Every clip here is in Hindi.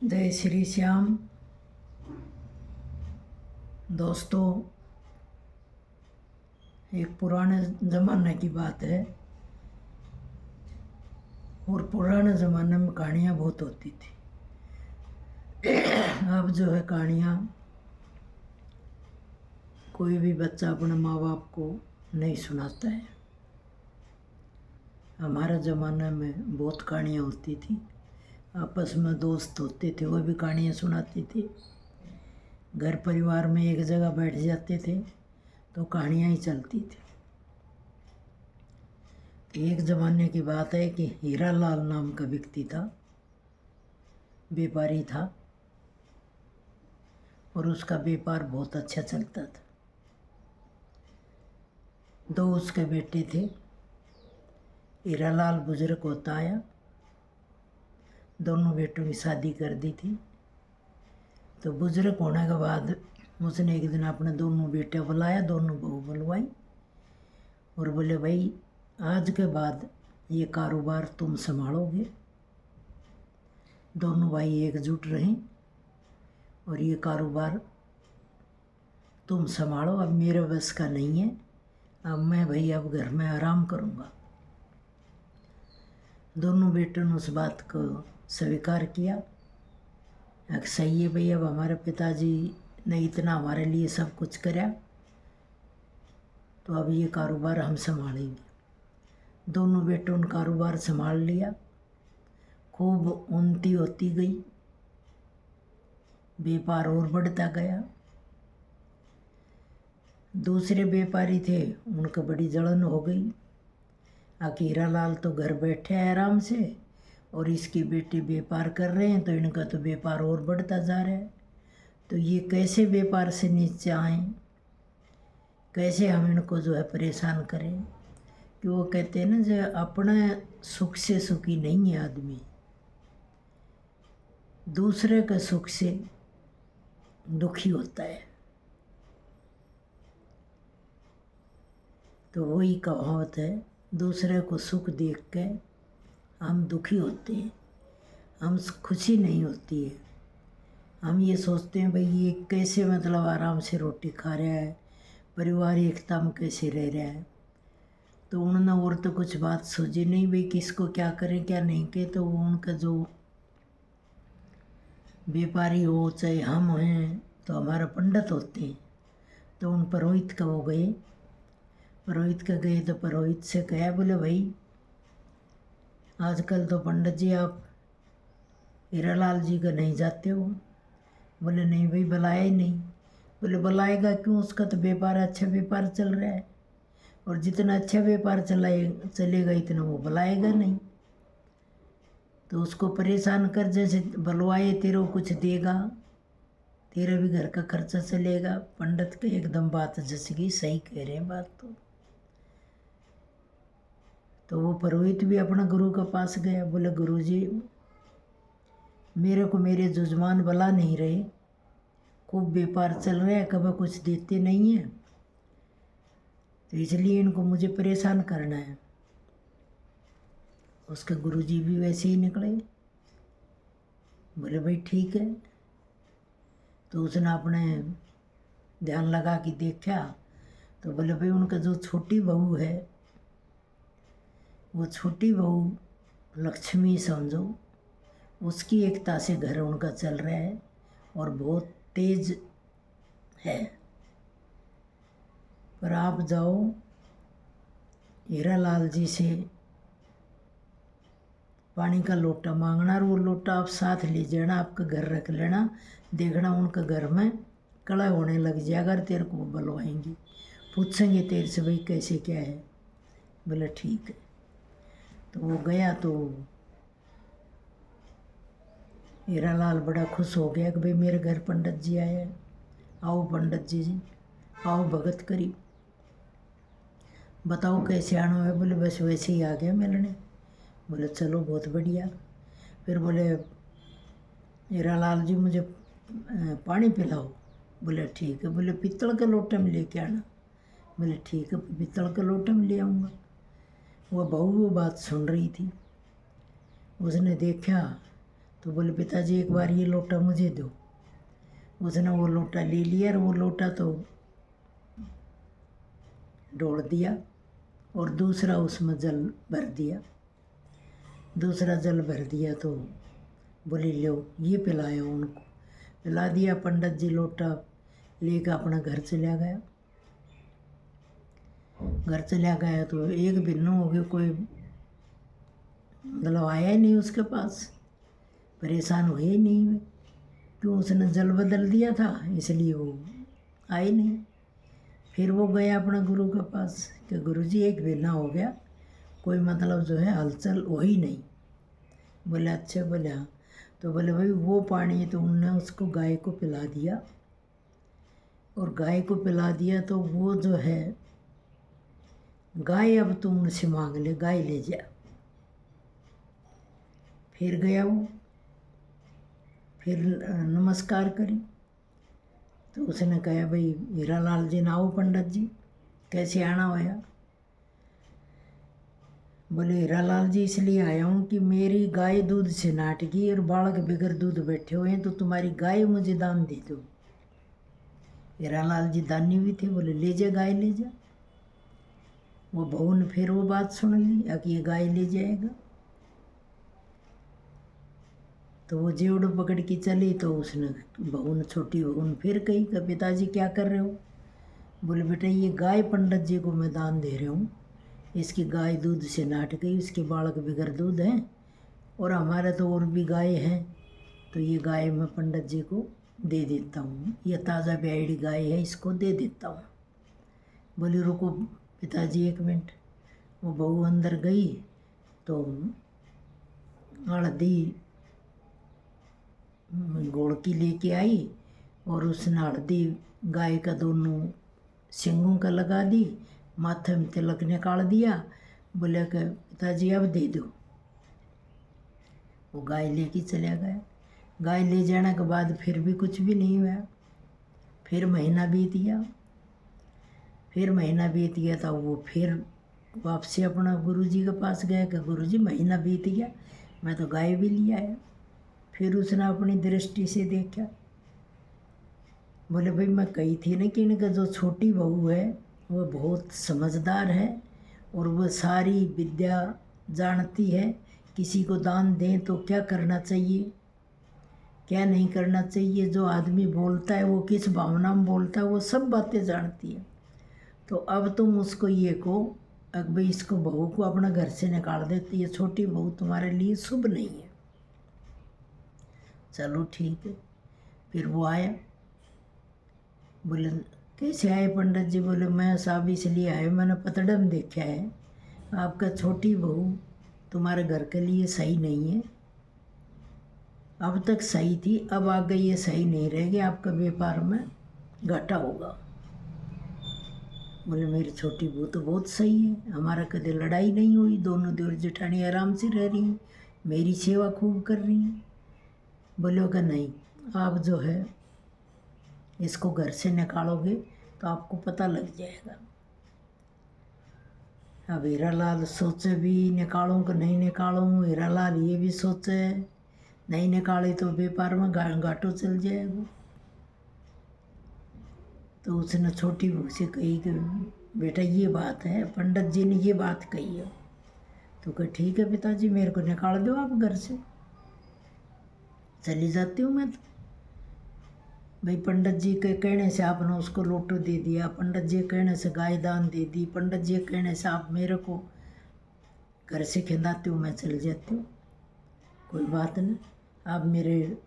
जय श्री श्याम। दोस्तों, एक पुराने ज़माने की बात है और पुराने ज़माने में कहानियाँ बहुत होती थी। अब जो है कहानियाँ कोई भी बच्चा अपने माँ बाप को नहीं सुनाता है। हमारे ज़माने में बहुत कहानियाँ होती थी। आपस में दोस्त होते थे, वो भी कहानियाँ सुनाते थे। घर परिवार में एक जगह बैठ जाते थे तो कहानियाँ ही चलती थी। एक ज़माने की बात है कि हीरा लाल नाम का व्यक्ति था, व्यापारी था और उसका व्यापार बहुत अच्छा चलता था। दो उसके बेटे थे। हीरा लाल बुजुर्ग होता आया, दोनों बेटों की शादी कर दी थी। तो बुजुर्ग होने के बाद उसने एक दिन अपने दोनों बेटे बुलाया, दोनों बहू बुलवाई और बोले, भाई आज के बाद ये कारोबार तुम संभालोगे। दोनों भाई एकजुट रहें और ये कारोबार तुम संभालो, अब मेरे बस का नहीं है। अब मैं भाई अब घर में आराम करूँगा। दोनों बेटों ने उस बात को स्वीकार किया। सही है भाई, अब हमारे पिताजी ने इतना हमारे लिए सब कुछ करा तो अब ये कारोबार हम संभालेंगे। दोनों बेटों ने कारोबार संभाल लिया। खूब उन्नति होती गई, व्यापार और बढ़ता गया। दूसरे व्यापारी थे, उनको बड़ी जलन हो गई। हीरा लाल तो घर बैठे हैं आराम से और इसके बेटे व्यापार कर रहे हैं तो इनका तो व्यापार और बढ़ता जा रहा है। तो ये कैसे व्यापार से नीचे आएँ, कैसे हम इनको जो है परेशान करें। कि वो कहते हैं ना, जो अपने सुख से सुखी नहीं है आदमी, दूसरे के सुख से दुखी होता है। तो वही कहावत है, दूसरे को सुख देख के हम दुखी होते हैं, हम खुशी नहीं होती है। हम ये सोचते हैं भाई ये कैसे मतलब आराम से रोटी खा रहा है, परिवार एकता में कैसे रह रहा है। तो उन्होंने और तो कुछ बात सोची नहीं भाई किसको क्या करें क्या नहीं के। तो उनका जो व्यापारी हो चाहे हम हैं तो हमारा पंडित होते हैं। तो उन पुरोहित का वो गए, पुरोहित का गए तो पुरोहित से कहा, बोले भाई आजकल तो पंडित जी आप हीरालाल जी का नहीं जाते हो। बोले नहीं भाई, बुलाया ही नहीं। बोले बुलाएगा क्यों, उसका तो व्यापार अच्छा व्यापार चल रहा है और जितना अच्छा व्यापार चलेगा इतना वो बुलाएगा नहीं। तो उसको परेशान कर, जैसे बुलवाए तेरे कुछ देगा, तेरा भी घर का खर्चा चलेगा। पंडित के एकदम बात जैसे कि सही कह रहे हैं बात। तो वो पुरोहित भी अपना गुरु के पास गया। बोले गुरु जी, मेरे को मेरे जजमान बुला नहीं रहे, खूब व्यापार चल रहा है, कभी कुछ देते नहीं है, तो इसलिए इनको मुझे परेशान करना है। उसके गुरुजी भी वैसे ही निकले। बोले भाई ठीक है। तो उसने अपने ध्यान लगा के देखा तो बोले भाई उनका जो छोटी बहू है, वो छोटी बहू लक्ष्मी समझो, उसकी एकता से घर उनका चल रहा है और बहुत तेज है। पर आप जाओ हीरालाल जी से पानी का लोटा मांगना और वो लोटा आप साथ ले जाना, आपका घर रख लेना। देखना उनके घर में कड़ा होने लग जाएगा, तेरे को बुलवाएंगे, पूछेंगे तेरे से भाई कैसे क्या है। बोले ठीक है। तो वो गया तो हीरालाल बड़ा खुश हो गया कि भाई मेरे घर पंडित जी आए हैं, आओ पंडित जी आओ भगत करी, बताओ कैसे आना है। बोले बस वैसे ही आ गया मिलने। बोले चलो बहुत बढ़िया। फिर बोले हीरालाल जी मुझे पानी पिलाओ। बोले ठीक है। बोले पीतल के लोटे में लेके आना। बोले ठीक है, पीतल के लोटे में ले आऊँगा। वो बहू वो बात सुन रही थी, उसने देखा तो बोले पिताजी एक बार ये लोटा मुझे दो। उसने वो लोटा ले लिया और वो लोटा तो ढोड़ दिया और दूसरा उसमें जल भर दिया। दूसरा जल भर दिया तो बोले लो ये पिलाया उनको, पिला दिया। पंडित जी लोटा लेकर अपना घर चला गया। घर चला गया तो एक बिन्नू हो गया, कोई मतलब आया ही नहीं उसके पास, परेशान हुए ही नहीं वे, क्यों उसने जल बदल दिया था इसलिए वो आए नहीं। फिर वो गया अपना गुरु के पास कि गुरुजी एक बिन्ना हो गया, कोई मतलब जो है हलचल हो ही नहीं। बोले अच्छा। बोले हाँ। तो बोले भाई वो पानी तो उनने उसको गाय को पिला दिया, और गाय को पिला दिया तो वो जो है गाय अब तो उनसे मांग ले, गाय ले जा। फिर गया वो, फिर नमस्कार करी तो उसने कहा भाई हीरालाल जी ना आओ पंडित जी, कैसे आना होया। बोले हीरालाल जी इसलिए आया हूँ कि मेरी गाय दूध से नाट गई और बालक बगैर दूध बैठे हुए हैं, तो तुम्हारी गाय मुझे दान दे दो। हीरालाल जी दानी भी थे, बोले ले जा गाय ले जा। वो बहू ने फिर वो बात सुन ली कि ये गाय ले जाएगा। तो वो जेवड़ पकड़ के चली तो उसने बहू ने, छोटी बहू ने फिर कही कि पिताजी क्या कर रहे हो। बोले बेटा ये गाय पंडित जी को मैं दान दे रहा हूँ, इसकी गाय दूध से नाट गई, उसके बालक बगैर दूध हैं और हमारे तो और भी गाय हैं, तो ये गाय मैं पंडित जी को दे देता हूँ, ये ताज़ा ब्याहड़ी गाय है, इसको दे देता हूँ। बोले रुको पिताजी एक मिनट। वो बहू अंदर गई तो हल्दी गोड़ की लेके आई और उसने हल्दी गाय का दोनों सींगों का लगा दी, माथे में तिलक निकाल दिया। बोले कि पिताजी अब दे दो। वो गाय लेके चला गया। गाय ले जाने के बाद फिर भी कुछ भी नहीं हुआ। फिर महीना बीत गया। फिर महीना बीत गया तो वो फिर वापसी अपना गुरुजी के पास गया कि गुरुजी महीना बीत गया, मैं तो गाय भी ले आया। फिर उसने अपनी दृष्टि से देखा। बोले भाई मैं कही थी ना कि इनका जो छोटी बहू है वो बहुत समझदार है और वो सारी विद्या जानती है, किसी को दान दें तो क्या करना चाहिए क्या नहीं करना चाहिए, जो आदमी बोलता है वो किस भावना में बोलता है, वो सब बातें जानती है। तो अब तुम उसको ये कहो अब भाई इसको बहू को अपना घर से निकाल देती है, छोटी बहू तुम्हारे लिए शुभ नहीं है। चलो ठीक है। फिर वो आया। बोले कैसे आए पंडित जी। बोले मैं साहब इसलिए आए, मैंने पतड़म देखा है आपका छोटी बहू तुम्हारे घर के लिए सही नहीं है, अब तक सही थी, अब आगे ये सही नहीं रहेगी, आपका व्यापार में घाटा होगा। बोले मेरी छोटी बहू तो बहुत सही है, हमारा कभी लड़ाई नहीं हुई, दोनों देवर जेठानी आराम से रह रही हैं, मेरी सेवा खूब कर रही हैं। बोले कि नहीं, आप जो है इसको घर से निकालोगे तो आपको पता लग जाएगा। अब हीरालाल सोचे भी निकालूं कि नहीं निकालूं, हीरालाल ये भी सोचे नहीं निकाले तो व्यापार में घाटो चल जाएगा। तो उसने छोटी बहू से कही कि बेटा ये बात है, पंडित जी ने ये बात कही है। तो कहा ठीक है पिताजी मेरे को निकाल दो आप घर से, चली जाती हूँ मैं तो। भाई पंडित जी के कहने से आपने उसको लोटो दे दिया, पंडित जी के कहने से गाय दान दे दी, पंडित जी के कहने से आप मेरे को घर से खिलाते हो, मैं चल जाती हूँ, कोई बात नहीं, आप मेरे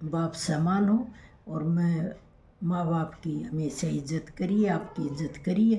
बाप समान हो और मैं माँ बाप की हमेशा इज्जत करिए, आपकी इज्जत करिए,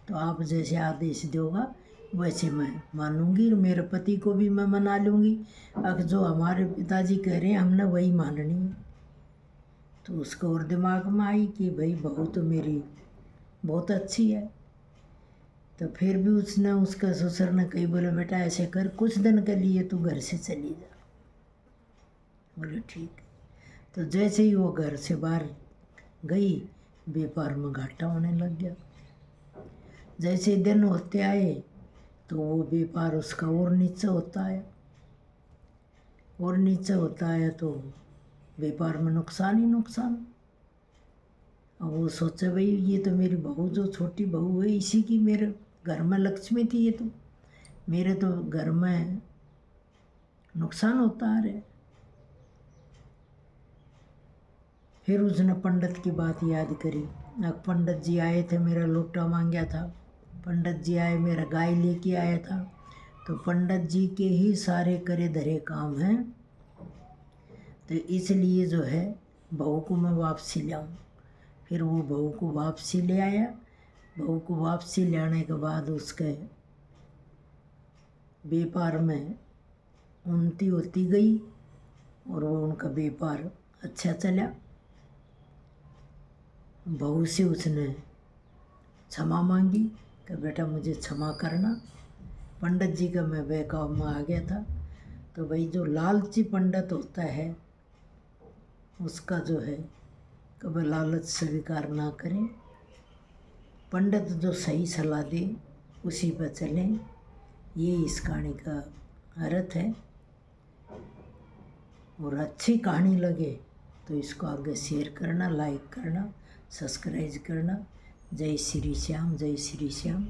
तो आप जैसे आदेश दोगा वैसे मैं मानूंगी और मेरे पति को भी मैं मना लूँगी। अब जो हमारे पिताजी कह रहे हैं हमने वही माननी है। तो उसको और दिमाग में आई कि भाई बहू तो मेरी बहुत अच्छी है। तो फिर भी उसने उसका ससुर ने कही, बोले बेटा ऐसे कर कुछ दिन के लिए तू घर से चली जा। बोले ठीक। तो जैसे ही वो घर से बाहर गई व्यापार में घाटा होने लग गया। जैसे दिन होते आए तो वो व्यापार उसका और नीचे होता है। और नीचे होता है तो व्यापार में नुकसान ही नुकसान। अब वो सोचे भाई ये तो मेरी बहू, जो छोटी बहू है, इसी की मेरे घर में लक्ष्मी थी, ये तो मेरे तो घर में नुकसान होता आ रहा है। फिर उसने पंडित की बात याद करी। अब पंडित जी आए थे, मेरा लोटा मांगा था, पंडित जी आए, मेरा गाय लेके आया था, तो पंडित जी के ही सारे करे धरे काम हैं, तो इसलिए जो है बहू को मैं वापसी ले आऊँ। फिर वो बहू को वापसी ले आया। बहू को वापसी ले आने के बाद उसके व्यापार में उन्नति होती गई और वो उनका व्यापार अच्छा चला। बहू से उसने क्षमा मांगी कि बेटा मुझे क्षमा करना, पंडित जी का मैं बहकाव में आ गया था। तो भाई जो लालची पंडित होता है उसका जो है कभी लालच स्वीकार ना करें। पंडित जो सही सलाह दे उसी पर चलें, ये इस कहानी का अर्थ है। और अच्छी कहानी लगे तो इसको आगे शेयर करना, लाइक करना, सब्सक्राइब करना। जय श्री श्याम, जय श्री श्याम।